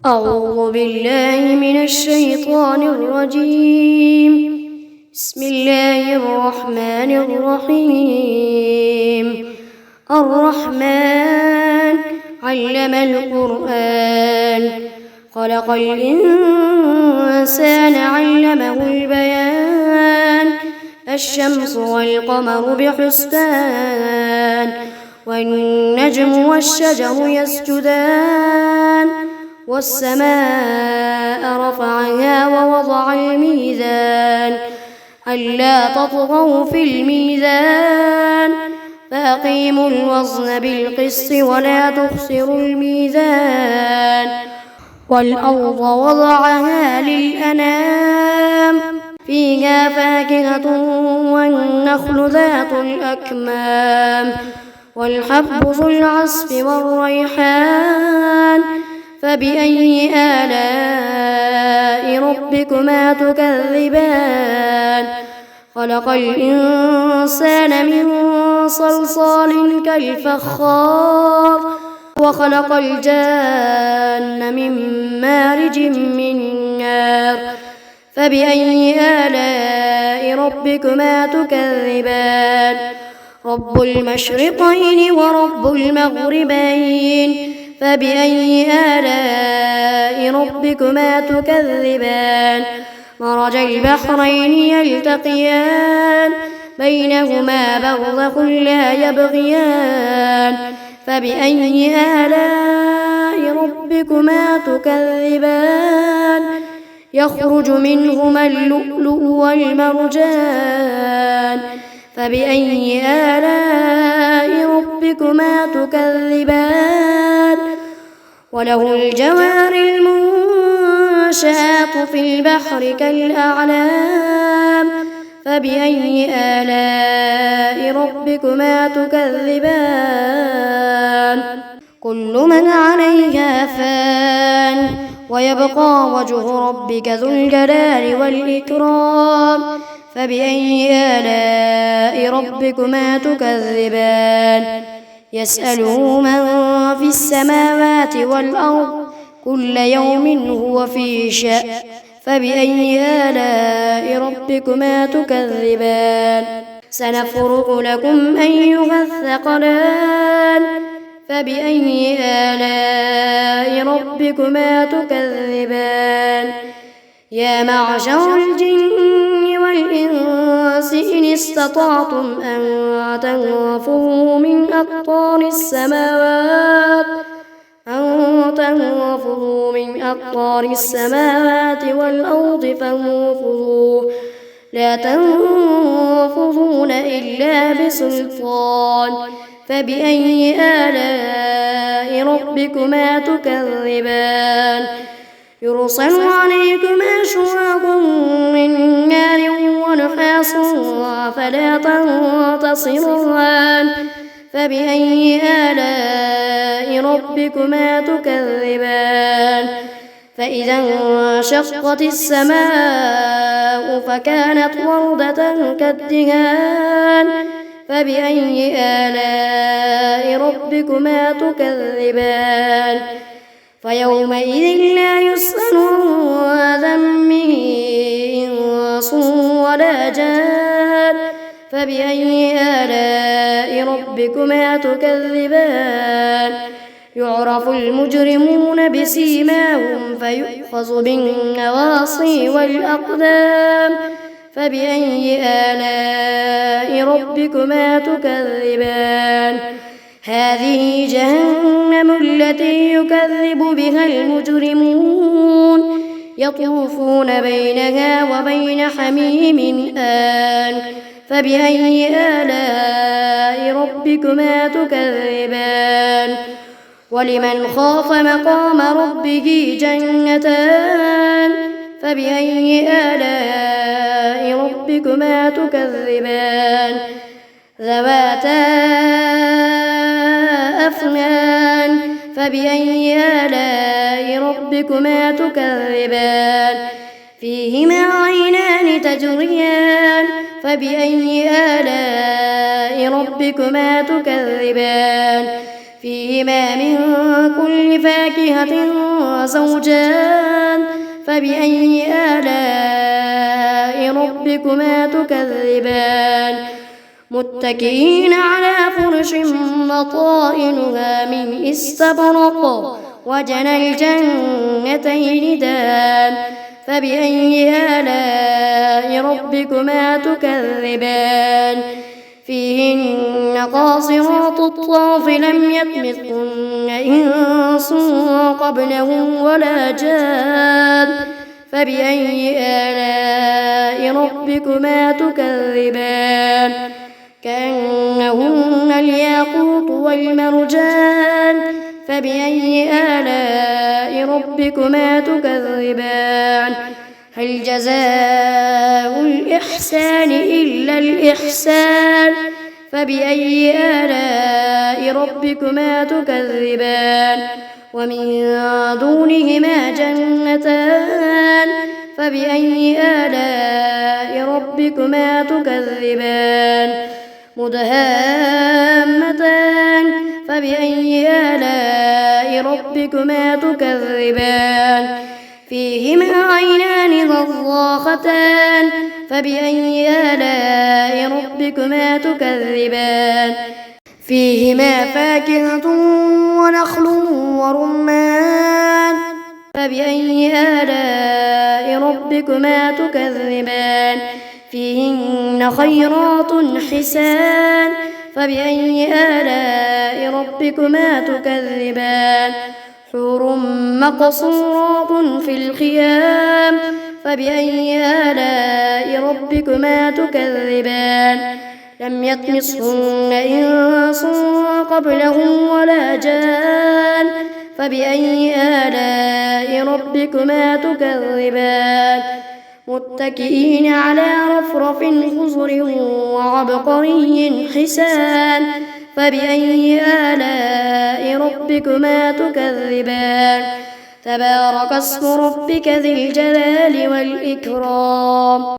أعوذ بالله من الشيطان الرجيم. بسم الله الرحمن الرحيم. الرحمن علم القرآن، خلق الإنسان علمه البيان. الشمس والقمر بحسبان، والنجم والشجر يسجدان. والسماء رفعها ووضع الميزان، ألا تطغوا في الميزان، فأقيموا الوزن بالقسط ولا تخسروا الميزان. والأرض وضعها للأنام، فيها فاكهة والنخل ذات الأكمام، والحب ذو العصف والريحان. فبأي آلاء ربكما تكذبان؟ خلق الإنسان من صلصال كالفخار، وخلق الجان من مارج من نار. فبأي آلاء ربكما تكذبان؟ رب المشرقين ورب المغربين. فبأي آلاء ربكما تكذبان؟ مرج البحرين يلتقيان، بينهما برزخ لا يبغيان. فبأي آلاء ربكما تكذبان؟ يخرج منهما اللؤلؤ والمرجان. فبأي آلاء ربكما تكذبان؟ وله الجوار المنشآت في البحر كالأعلام. فبأي آلاء ربكما تكذبان؟ كل من عليها فان، ويبقى وجه ربك ذو الجلال والإكرام. فبأي آلاء ربكما تكذبان؟ يسأله من في السماوات والأرض، كل يوم هو في شأن. فبأي آلاء ربكما تكذبان؟ سنفرغ لكم أيها الثقلان. فبأي آلاء ربكما تكذبان؟ يا معشر الجن والإنس إن استطعتم أن تنفذوا من أقطار السماوات والأرض فانفذوا، لا تنفذون إلا بسلطان. فبأي آلاء ربكما تكذبان؟ يرسل عليكما شواظ من نار ونحاس فلا تنتصران. فبأي آلاء ربكما تكذبان؟ فإذا انشقت السماء فكانت وردة كالدهان. فبأي آلاء ربكما تكذبان؟ فيومئذ لا يسأل عن ذنبه إنس ولا جان. فبأي آلاء ربكما تكذبان؟ يعرف المجرمون بسيماهم فيؤخذ بالنواصي والأقدام. فبأي آلاء ربكما تكذبان؟ هذه جهنم التي يكذب بها المجرمون، يطوفون بينها وبين حميم آن. فبأي آلاء ربكما تكذبان؟ ولمن خاف مقام ربه جنتان. فبأي آلاء ربكما تكذبان؟ ذواتا أفنان. فبأي آلاء ربكما تكذبان؟ فيهما عينان تجريان. فبأي آلاء ربكما تكذبان؟ فيهما من كل فاكهة زوجان فبأي آلاء ربكما تكذبان متكئين على فرش بطائنها من استبرق وجنى الجنتين دان فبأي آلاء ربكما تكذبان فيهن قاصرات الطرف لم يطمثهن إنس قبلهم ولا جان فبأي آلاء ربكما تكذبان كأنهن الياقوت والمرجان فبأي آلاء ربكما تكذبان هل جزاء الإحسان إلا الإحسان فبأي آلاء ربكما تكذبان ومن دونهما جنتان فبأي آلاء ربكما تكذبان مدهامتان فبأي آلاء ربكما تكذبان فيهما عينان نضاختان فبأي آلاء ربكما تكذبان فيهما فاكهة ونخل ورمان فبأي آلاء ربكما تكذبان فيهن خيرات حسان فبأي آلاء ربكما تكذبان حور مقصورات في الخيام فبأي آلاء ربكما تكذبان لم يطمثهن إنس قبلهم ولا جان فبأي آلاء ربكما تكذبان متكئين على رفرف خضر وعبقري حسان فبأي آلاء ربكما تكذبان تبارك اسم ربك ذي الجلال والإكرام.